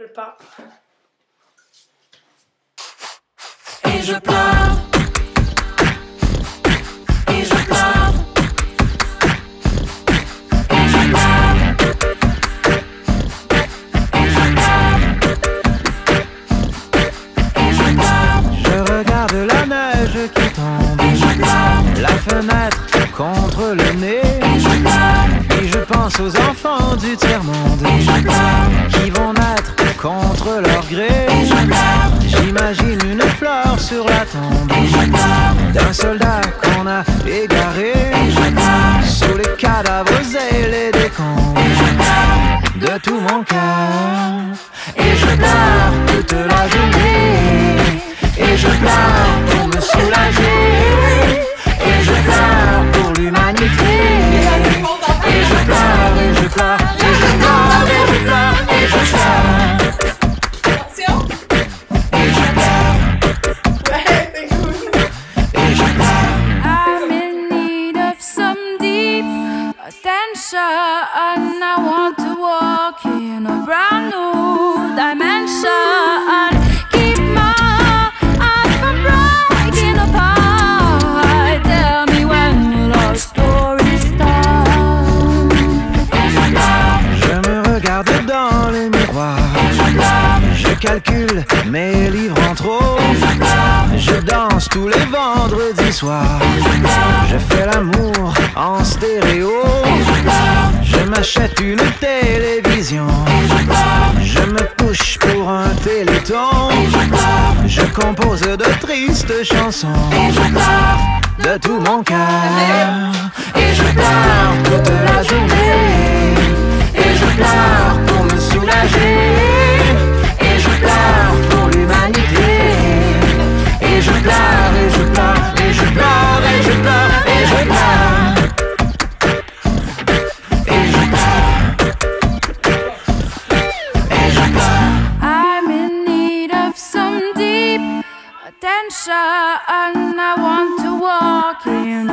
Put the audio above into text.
Je pars. Et je pleure. Et je pleure. Et je pleure. Et je pleure. Et je pleure. Je regarde la neige qui tombe. Et je pleure. La fenêtre contre le nez. Et je pleure. Puis je pense aux enfants du tiers-monde Et je pleure. qui vont naître contre leur gré. Et je pleure. J'imagine une fleur sur la tombe Et je pleure. d'un soldat qu'on a égaré. Et je pleure. Sous les cadavres et les décombres Et je pleure. de tout mon cœur. Et je pleure toute la journée. Et je pleure pour me soulager. Et je pleure pour l'humanité. Et je pleure, et je pleure, et je pleure, et je pleure, et je pleure. Attention. Et je pleure, Ouais, c'est cool. et je pleure. I'm in need of some deep attention. I want to walk in a brand new dimension. Keep my eyes from breaking apart. Tell me when will our story start? Et je pleure, Je me regarde dans le miroir. et je pleure, Je calcule mes livres en trop. et je pleure, Je danse tous les vendredis soirs. et je pleure, Je fais l'amour en stéréo. et je pleure, Je m'achète une télévision. et je pleure, Je me touche pour un téléthon. et je pleure, Je compose de tristes chansons et je pleure. de tout mon cœur. Et je pleure toute la journée. Et je pleure pour me soulager. Et je pleure pour l'humanité. Et je pleure, et je pleure, et je pleure, et je pleure, et je pleure. Et je pleure. Et je pleure. I'm in need of some deep attention. I want to walk in